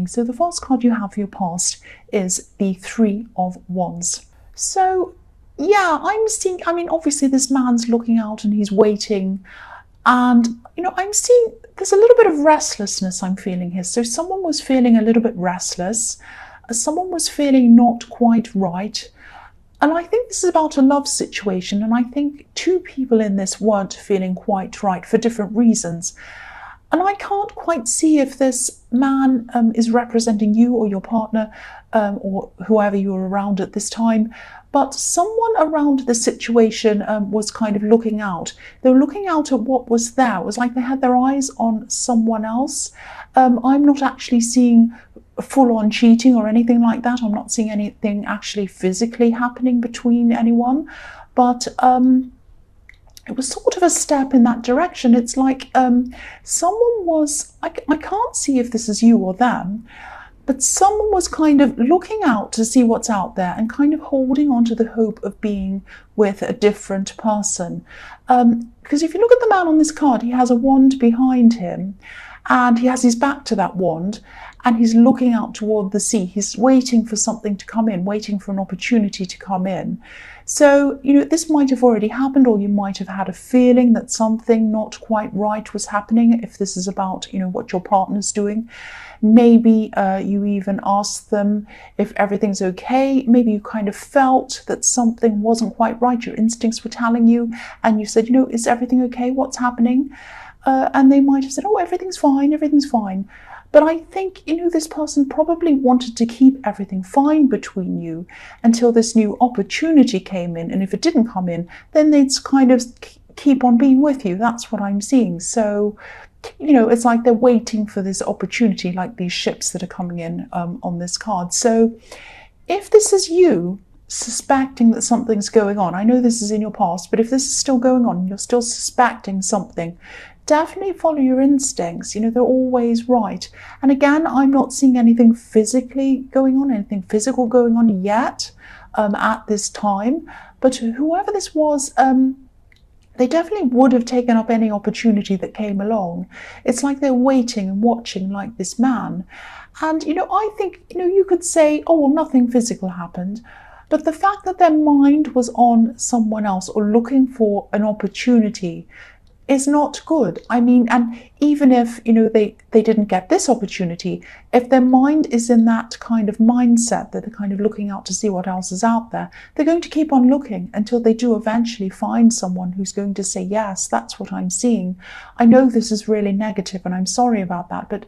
happening. So the first card you have for your past is the Three of Wands. So yeah, I'm seeing, I mean, obviously this man's looking out and he's waiting. And, I'm seeing there's a little bit of restlessness I'm feeling here. So someone was feeling a little bit restless. Someone was feeling not quite right. And I think this is about a love situation. And I think two people in this weren't feeling quite right for different reasons. And I can't quite see if this man is representing you or your partner or whoever you were around at this time. But someone around the situation was kind of looking out. They were looking out at what was there. It was like they had their eyes on someone else. I'm not actually seeing full-on cheating or anything like that. I'm not seeing anything actually physically happening between anyone. But it was sort of a step in that direction. It's like someone was, I can't see if this is you or them, but someone was kind of looking out to see what's out there and kind of holding on to the hope of being with a different person. Because if you look at the man on this card, he has a wand behind him and he has his back to that wand and he's looking out toward the sea. He's waiting for something to come in, waiting for an opportunity to come in. So, this might have already happened, or you might have had a feeling that something not quite right was happening if this is about, what your partner's doing. Maybe you even asked them if everything's okay. Maybe you kind of felt that something wasn't quite right. Your instincts were telling you, and you said, is everything okay? What's happening? And they might have said, oh, everything's fine, everything's fine. But I think, this person probably wanted to keep everything fine between you until this new opportunity came in. And if it didn't come in, then they'd kind of keep on being with you. That's what I'm seeing. So, it's like they're waiting for this opportunity, like these ships that are coming in on this card. So if this is you suspecting that something's going on, I know this is in your past, but if this is still going on, you're still suspecting something, definitely follow your instincts. They're always right. And again, I'm not seeing anything physically going on, anything physical going on yet at this time. But whoever this was, they definitely would have taken up any opportunity that came along. It's like they're waiting and watching like this man. And, I think, you could say, oh, well, nothing physical happened. But the fact that their mind was on someone else or looking for an opportunity is not good. I mean, and even if, they didn't get this opportunity, if their mind is in that kind of mindset that they're kind of looking out to see what else is out there, they're going to keep on looking until they do eventually find someone who's going to say, yes, that's what I'm seeing. I know this is really negative and I'm sorry about that, but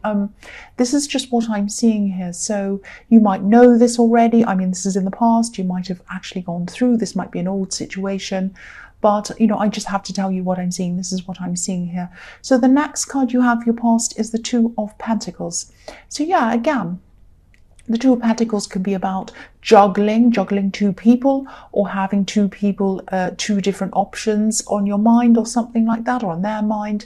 this is just what I'm seeing here. So you might know this already. I mean, this is in the past. You might have actually gone through. This might be an old situation. But, I just have to tell you what I'm seeing. This is what I'm seeing here. So the next card you have for your past is the Two of Pentacles. So yeah, again, the Two of Pentacles can be about juggling two people, or having two people, two different options on your mind or something like that, or on their mind.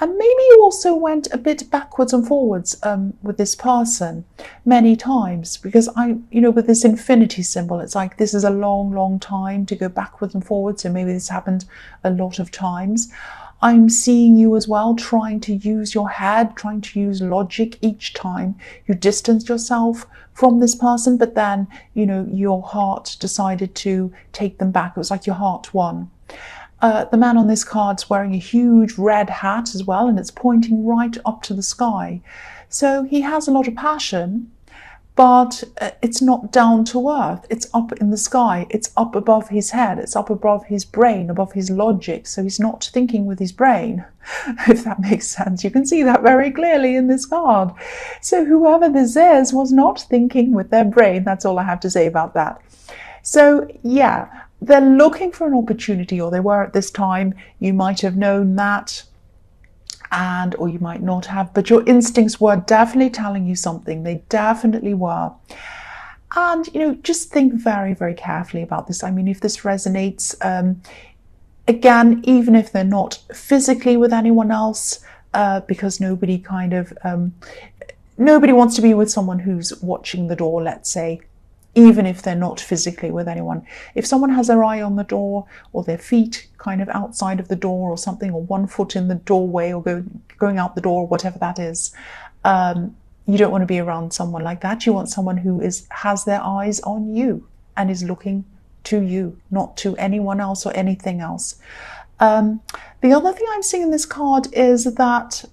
And maybe you also went a bit backwards and forwards with this person many times, because with this infinity symbol, it's like this is a long, long time to go backwards and forwards. So maybe this happened a lot of times. I'm seeing you as well trying to use your head, trying to use logic each time you distanced yourself from this person, but then, your heart decided to take them back. It was like your heart won. The man on this card's wearing a huge red hat as well, and it's pointing right up to the sky. So he has a lot of passion, but it's not down to earth. It's up in the sky. It's up above his head. It's up above his brain, above his logic. So he's not thinking with his brain, if that makes sense. You can see that very clearly in this card. So whoever this is was not thinking with their brain. That's all I have to say about that. So yeah, they're looking for an opportunity, or they were at this time. You might have known that, or you might not have, but your instincts were definitely telling you something. They definitely were. And, just think very, very carefully about this. I mean, if this resonates, again, even if they're not physically with anyone else, because nobody wants to be with someone who's watching the door, let's say, even if they're not physically with anyone. If someone has their eye on the door, or their feet kind of outside of the door or something, or one foot in the doorway, or going out the door, whatever that is, you don't want to be around someone like that. You want someone who has their eyes on you and is looking to you, not to anyone else or anything else. The other thing I'm seeing in this card is that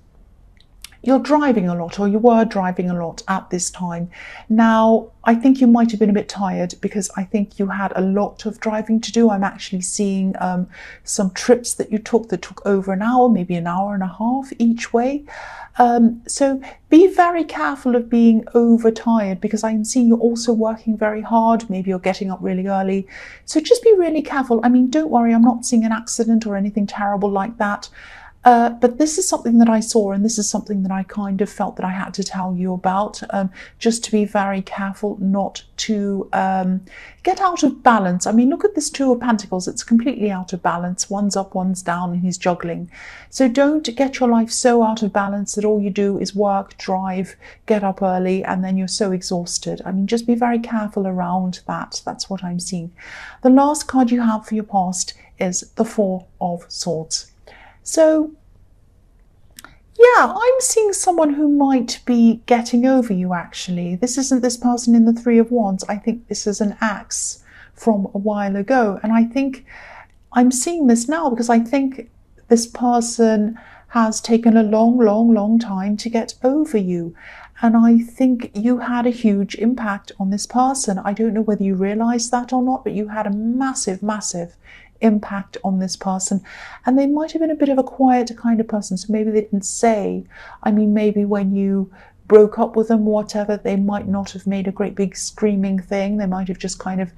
you're driving a lot, or you were driving a lot at this time. Now, I think you might have been a bit tired because I think you had a lot of driving to do. I'm actually seeing some trips that you took that took over an hour, maybe an hour and a half each way. So be very careful of being overtired, because I'm seeing you're also working very hard. Maybe you're getting up really early. So just be really careful. I mean, don't worry, I'm not seeing an accident or anything terrible like that. But this is something that I saw, and this is something that I kind of felt that I had to tell you about, just to be very careful not to get out of balance. I mean, look at this Two of Pentacles. It's completely out of balance. One's up, one's down, and he's juggling. So don't get your life so out of balance that all you do is work, drive, get up early, and then you're so exhausted. I mean, just be very careful around that. That's what I'm seeing. The last card you have for your past is the Four of Swords. So, yeah, I'm seeing someone who might be getting over you, actually. This isn't this person in the Three of Wands. I think this is an ex from a while ago. And I think I'm seeing this now because I think this person has taken a long time to get over you. And I think you had a huge impact on this person. I don't know whether you realize that or not, but you had a massive impact on this person, and they might have been a bit of a quiet kind of person, so maybe they didn't say. I mean, maybe when you broke up with them, whatever, they might not have made a great big screaming thing. They might have just kind of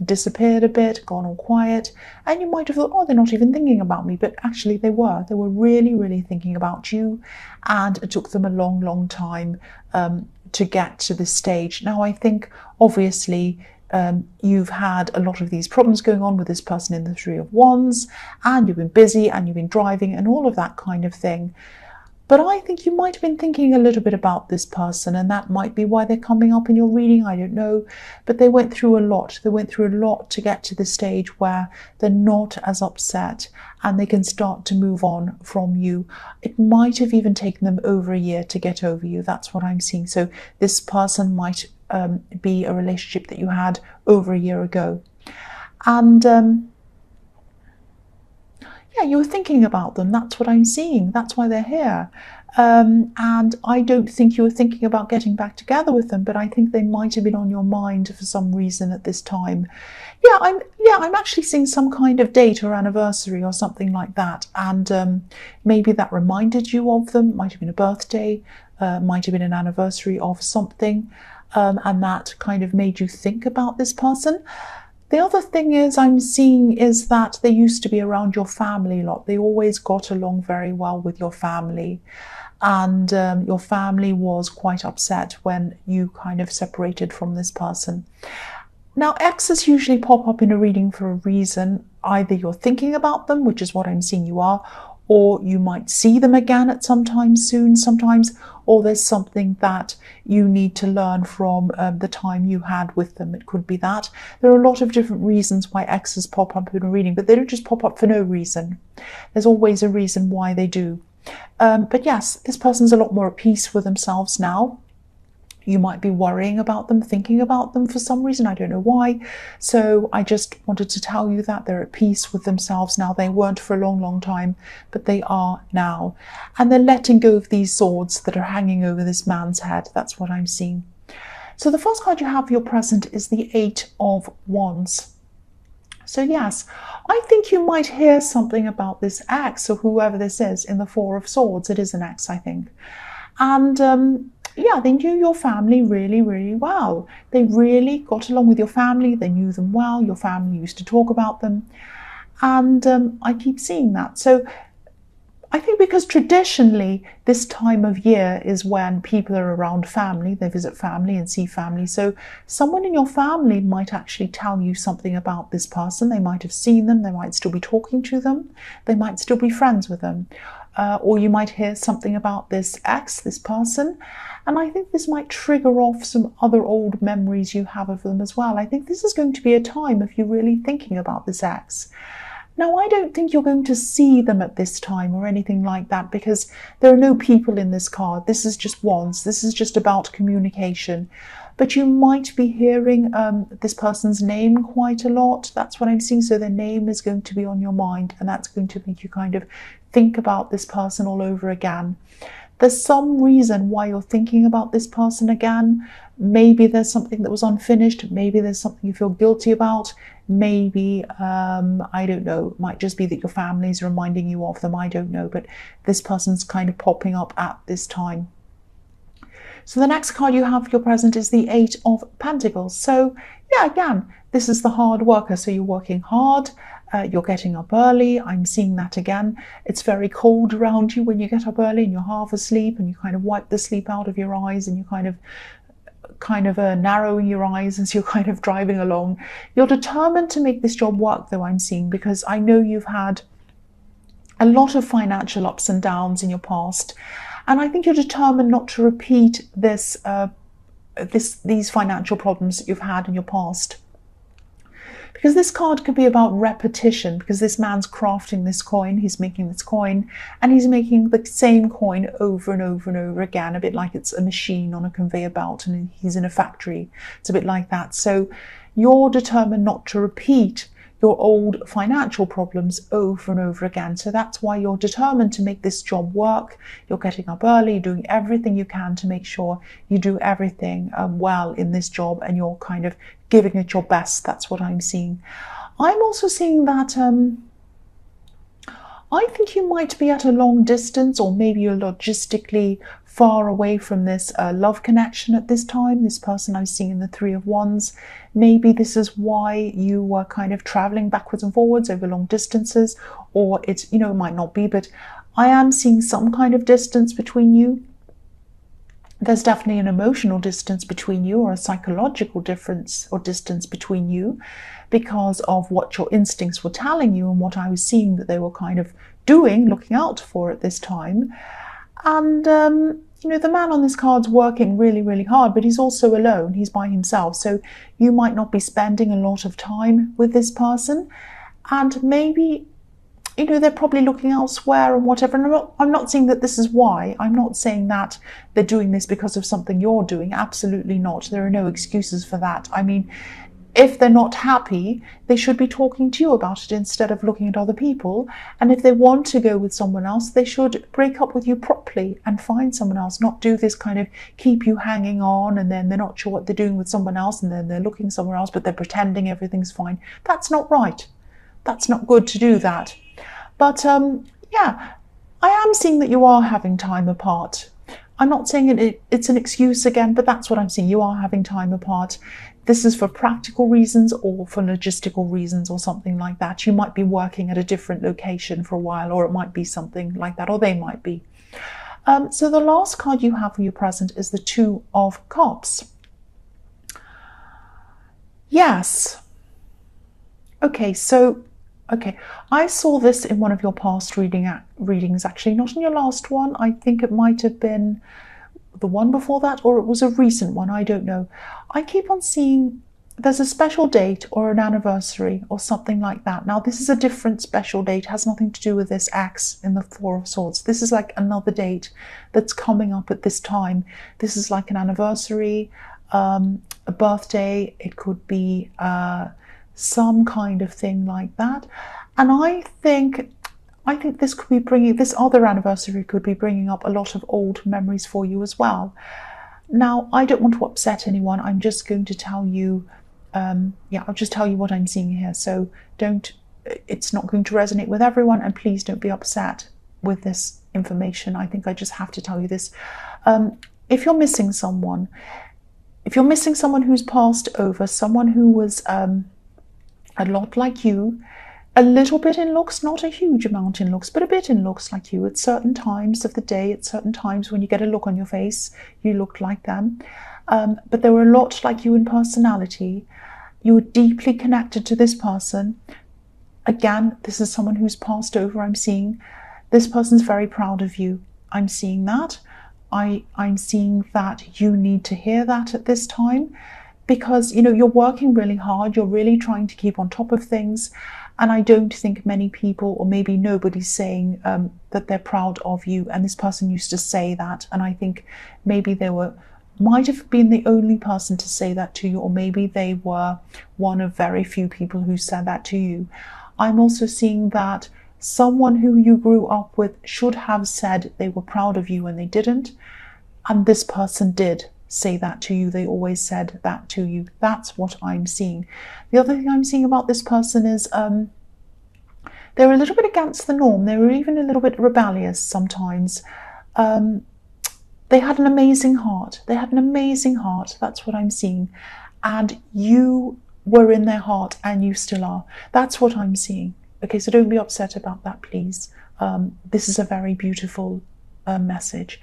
disappeared a bit, gone all quiet, and you might have thought, oh, they're not even thinking about me, but actually they were really thinking about you, and it took them a long time to get to this stage. Now, I think obviously you've had a lot of these problems going on with this person in the Three of Wands, and you've been busy and you've been driving and all of that kind of thing. But I think you might have been thinking a little bit about this person, and that might be why they're coming up in your reading. I don't know. But they went through a lot. They went through a lot to get to the stage where they're not as upset and they can start to move on from you. It might have even taken them over a year to get over you. That's what I'm seeing. So this person might be a relationship that you had over a year ago. And yeah, you were thinking about them. That's what I'm seeing. That's why they're here. And I don't think you were thinking about getting back together with them, but I think they might have been on your mind for some reason at this time. I'm actually seeing some kind of date or anniversary or something like that. And maybe that reminded you of them. Might have been a birthday, might have been an anniversary of something. And that kind of made you think about this person. The other thing is I'm seeing is that they used to be around your family a lot. They always got along very well with your family. And your family was quite upset when you kind of separated from this person. Now, exes usually pop up in a reading for a reason. Either you're thinking about them, which is what I'm seeing you are, or you might see them again at some time soon sometimes, or there's something that you need to learn from the time you had with them. It could be that. There are a lot of different reasons why exes pop up in a reading, but they don't just pop up for no reason. There's always a reason why they do. But yes, this person's a lot more at peace with themselves now. You might be worrying about them, thinking about them for some reason. I don't know why. So I just wanted to tell you that they're at peace with themselves now. They weren't for a long time, but they are now. And they're letting go of these swords that are hanging over this man's head. That's what I'm seeing. So the first card you have for your present is the Eight of Wands. So yes, I think you might hear something about this ex or whoever this is in the Four of Swords. It is an ex, I think. And yeah, they knew your family really well. They really got along with your family. They knew them well. Your family used to talk about them. And I keep seeing that. So I think because traditionally this time of year is when people are around family, they visit family and see family. So someone in your family might actually tell you something about this person. They might have seen them. They might still be talking to them. They might still be friends with them. Or you might hear something about this ex, this person. And I think this might trigger off some other old memories you have of them as well. I think this is going to be a time of you really thinking about this ex. Now, I don't think you're going to see them at this time or anything like that, because there are no people in this card. This is just wands. This is just about communication. But you might be hearing this person's name quite a lot. That's what I'm seeing. So their name is going to be on your mind, and that's going to make you kind of think about this person all over again. There's some reason why you're thinking about this person again. Maybe there's something that was unfinished. Maybe there's something you feel guilty about. Maybe, I don't know, it might just be that your family's reminding you of them. I don't know, but this person's kind of popping up at this time. So the next card you have for your present is the Eight of Pentacles. So yeah, again, this is the hard worker. So you're working hard. You're getting up early. I'm seeing that again. It's very cold around you when you get up early and you're half asleep, and you kind of wipe the sleep out of your eyes, and you kind of narrowing your eyes as you're kind of driving along. You're determined to make this job work, though, I'm seeing, because I know you've had a lot of financial ups and downs in your past, and I think you're determined not to repeat these financial problems that you've had in your past. Because this card could be about repetition, because this man's crafting this coin, he's making this coin, and he's making the same coin over and over and over again, a bit like it's a machine on a conveyor belt and he's in a factory. It's a bit like that. So you're determined not to repeat your old financial problems over and over again. So that's why you're determined to make this job work. You're getting up early, doing everything you can to make sure you do everything well in this job, and you're kind of giving it your best. That's what I'm seeing. I'm also seeing that I think you might be at a long distance, or maybe you're logistically far away from this love connection at this time. This person I'm seeing in the Three of Wands. Maybe this is why you were kind of traveling backwards and forwards over long distances, or it's, you know, it might not be, but I am seeing some kind of distance between you. There's definitely an emotional distance between you, or a psychological difference or distance between you, because of what your instincts were telling you and what I was seeing that they were kind of doing, looking out for at this time. And, you know, the man on this card's working really, really hard, but he's also alone. He's by himself. So you might not be spending a lot of time with this person. And maybe, you know, they're probably looking elsewhere and whatever. And I'm not saying that this is why. I'm not saying that they're doing this because of something you're doing. Absolutely not. There are no excuses for that. I mean, if they're not happy, they should be talking to you about it instead of looking at other people. And if they want to go with someone else, they should break up with you properly and find someone else, not do this kind of keep you hanging on, and then they're not sure what they're doing with someone else, and then they're looking somewhere else, but they're pretending everything's fine. That's not right. That's not good to do that. But yeah, I am seeing that you are having time apart. I'm not saying it's an excuse again, but that's what I'm seeing. You are having time apart. This is for practical reasons or for logistical reasons or something like that. You might be working at a different location for a while, or it might be something like that, or they might be. So the last card you have for your present is the Two of Cups. Yes. Okay, so I saw this in one of your past readings, actually, not in your last one. I think it might have been the one before that, or it was a recent one, I don't know. I keep on seeing there's a special date or an anniversary or something like that. Now, this is a different special date, has nothing to do with this X in the Four of Swords. This is like another date that's coming up at this time. This is like an anniversary, a birthday, it could be some kind of thing like that. And I think this could be bringing, this other anniversary could be bringing up a lot of old memories for you as well. Now, I don't want to upset anyone. I'm just going to tell you, I'll just tell you what I'm seeing here. So it's not going to resonate with everyone, and please don't be upset with this information. I think I just have to tell you this. If you're missing someone who's passed over, someone who was a lot like you, a little bit in looks, not a huge amount in looks, but a bit in looks like you at certain times of the day, at certain times when you get a look on your face, you look like them. But they were a lot like you in personality. You were deeply connected to this person. Again, this is someone who's passed over, I'm seeing. This person's very proud of you. I'm seeing that. I'm seeing that you need to hear that at this time, because, you know, you're working really hard. You're really trying to keep on top of things. And I don't think many people, or maybe nobody's saying that they're proud of you. And this person used to say that. And I think maybe they might have been the only person to say that to you, or maybe they were one of very few people who said that to you. I'm also seeing that someone who you grew up with should have said they were proud of you and they didn't. And this person did say that to you. They always said that to you. That's what I'm seeing. The other thing I'm seeing about this person is they're a little bit against the norm. They were even a little bit rebellious sometimes. They had an amazing heart. They had an amazing heart. That's what I'm seeing. And you were in their heart, and you still are. That's what I'm seeing. Okay, so don't be upset about that, please. This is a very beautiful message.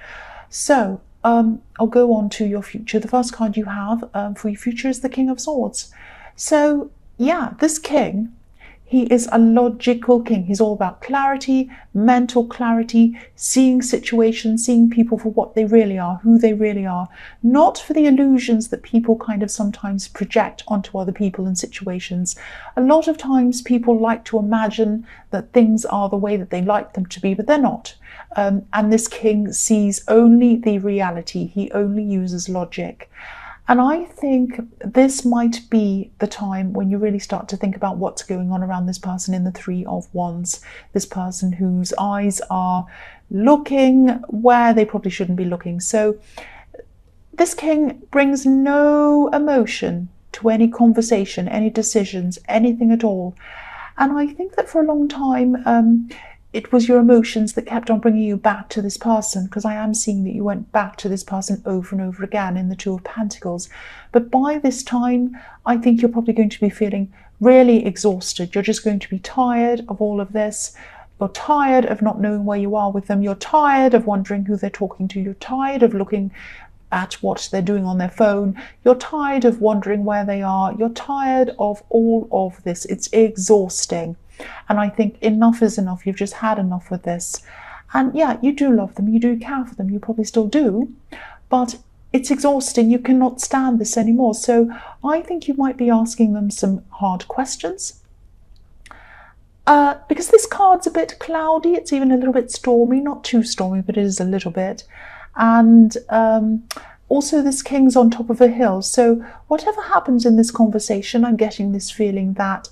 So I'll go on to your future. The first card you have for your future is the King of Swords. So yeah, this king, he is a logical king. He's all about clarity, mental clarity, seeing situations, seeing people for what they really are, who they really are, not for the illusions that people kind of sometimes project onto other people and situations. A lot of times people like to imagine that things are the way that they like them to be, but they're not. And this king sees only the reality. He only uses logic. And I think this might be the time when you really start to think about what's going on around this person in the Three of Wands. This person whose eyes are looking where they probably shouldn't be looking. So this king brings no emotion to any conversation, any decisions, anything at all. And I think that for a long time, it was your emotions that kept on bringing you back to this person, because I am seeing that you went back to this person over and over again in the Two of Pentacles. But by this time, I think you're probably going to be feeling really exhausted. You're just going to be tired of all of this. You're tired of not knowing where you are with them. You're tired of wondering who they're talking to. You're tired of looking at what they're doing on their phone. You're tired of wondering where they are. You're tired of all of this. It's exhausting. And I think enough is enough. You've just had enough with this. And yeah, you do love them. You do care for them. You probably still do. But it's exhausting. You cannot stand this anymore. So I think you might be asking them some hard questions. Because this card's a bit cloudy. It's even a little bit stormy. Not too stormy, but it is a little bit. And also this king's on top of a hill. So whatever happens in this conversation, I'm getting this feeling that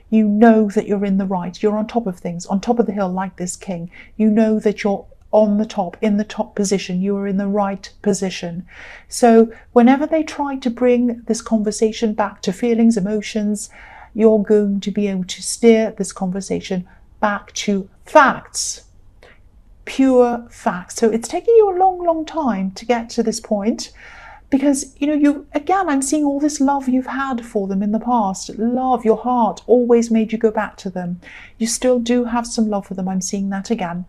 you know that you're in the right. You're on top of things, on top of the hill like this king. You know that you're on the top, in the top position. You are in the right position. So whenever they try to bring this conversation back to feelings, emotions, you're going to be able to steer this conversation back to facts. Pure facts. So it's taking you a long time to get to this point, because again, I'm seeing all this love you've had for them in the past. Love, your heart always made you go back to them. You still do have some love for them. I'm seeing that again.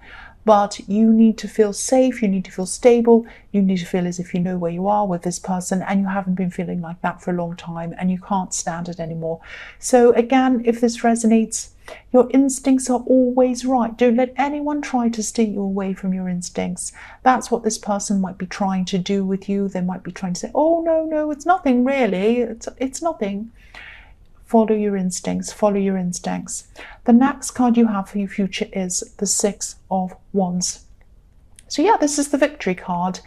But you need to feel safe, you need to feel stable, you need to feel as if you know where you are with this person, and you haven't been feeling like that for a long time and you can't stand it anymore. So again, if this resonates, your instincts are always right. Don't let anyone try to steer you away from your instincts. That's what this person might be trying to do with you. They might be trying to say, oh, no, it's nothing really. It's nothing. Follow your instincts. Follow your instincts. The next card you have for your future is the Six of Wands. So yeah, this is the victory card.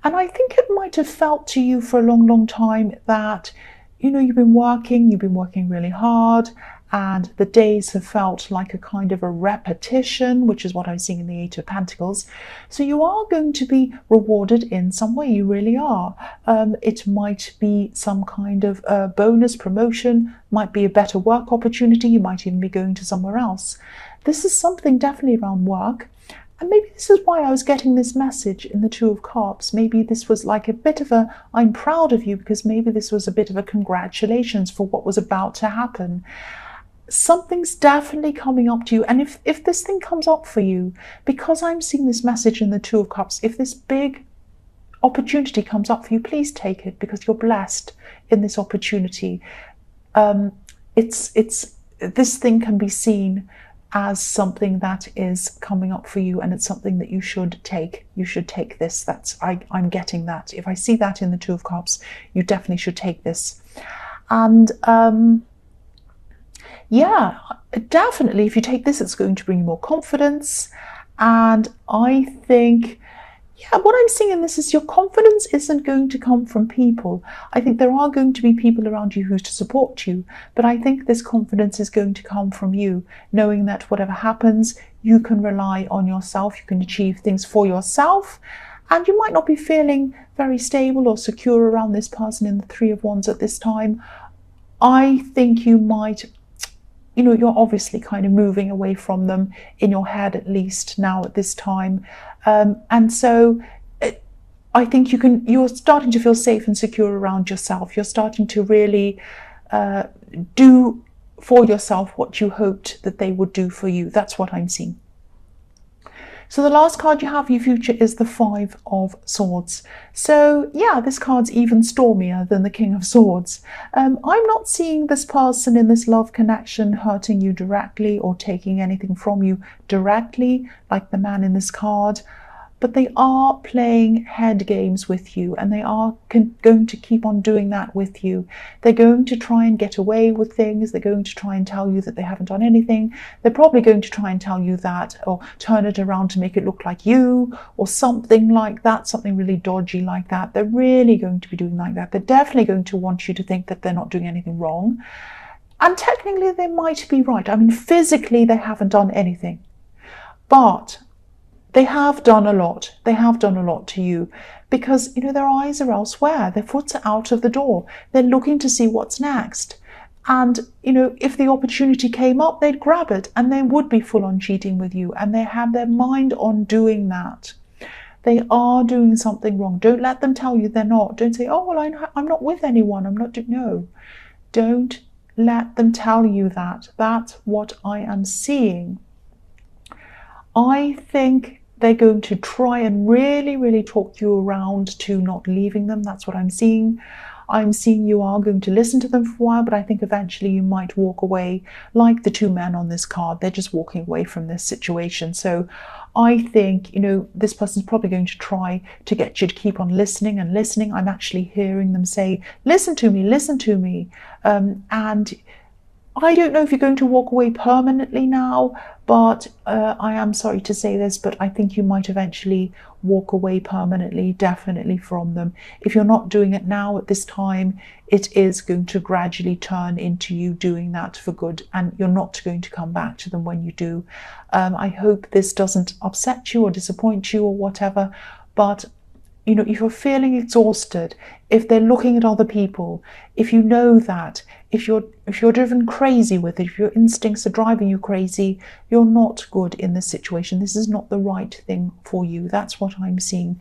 And I think it might have felt to you for a long time that, you've been working really hard, and the days have felt like a kind of a repetition, which is what I'm seeing in the Eight of Pentacles. So you are going to be rewarded in some way. You really are. It might be some kind of bonus, promotion, might be a better work opportunity. You might even be going to somewhere else. This is something definitely around work. And maybe this is why I was getting this message in the Two of Cups. Maybe this was like a bit of a, I'm proud of you, because maybe this was a bit of a congratulations for what was about to happen. Something's definitely coming up to you. And if this thing comes up for you, because I'm seeing this message in the Two of Cups, if this big opportunity comes up for you, please take it, because you're blessed in this opportunity. This thing can be seen as something that is coming up for you, and it's something that you should take. You should take this. I'm getting that. If I see that in the Two of Cups, you definitely should take this. And Yeah, definitely. If you take this, it's going to bring you more confidence. And I think, yeah, what I'm seeing in this is your confidence isn't going to come from people. I think there are going to be people around you who to support you, but I think this confidence is going to come from you, knowing that whatever happens, you can rely on yourself, you can achieve things for yourself, and you might not be feeling very stable or secure around this person in the Three of Wands at this time. I think you might, you're obviously kind of moving away from them in your head, at least now at this time. And so I think you're starting to feel safe and secure around yourself. You're starting to really do for yourself what you hoped that they would do for you. That's what I'm seeing. So the last card you have for your future is the Five of Swords. So yeah, this card's even stormier than the King of Swords. I'm not seeing this person in this love connection hurting you directly or taking anything from you directly, like the man in this card. But they are playing head games with you, and they are going to keep on doing that with you. They're going to try and get away with things. They're going to try and tell you that they haven't done anything. They're probably going to try and tell you that, or turn it around to make it look like you, or something like that, something really dodgy like that. They're really going to be doing like that. They're definitely going to want you to think that they're not doing anything wrong. And technically, they might be right. I mean, physically, they haven't done anything. But they have done a lot. They have done a lot to you because, their eyes are elsewhere. Their foot's are out of the door. They're looking to see what's next. And, if the opportunity came up, they'd grab it and they would be full on cheating with you. And they have their mind on doing that. They are doing something wrong. Don't let them tell you they're not. Don't say, oh, well, I'm not with anyone. I'm not doing, no. Don't let them tell you that. That's what I am seeing. I think they're going to try and really, really talk you around to not leaving them. That's what I'm seeing. I'm seeing you are going to listen to them for a while, but I think eventually you might walk away like the two men on this card. They're just walking away from this situation. So I think, this person's probably going to try to get you to keep on listening and listening. I'm actually hearing them say, listen to me, listen to me. And I don't know if you're going to walk away permanently now, but I am sorry to say this, but I think you might eventually walk away permanently, definitely from them. If you're not doing it now at this time, it is going to gradually turn into you doing that for good, and you're not going to come back to them when you do. I hope this doesn't upset you or disappoint you or whatever, but if you're feeling exhausted, if they're looking at other people, if you know that, if you're driven crazy with it, if your instincts are driving you crazy, you're not good in this situation. This is not the right thing for you. That's what I'm seeing.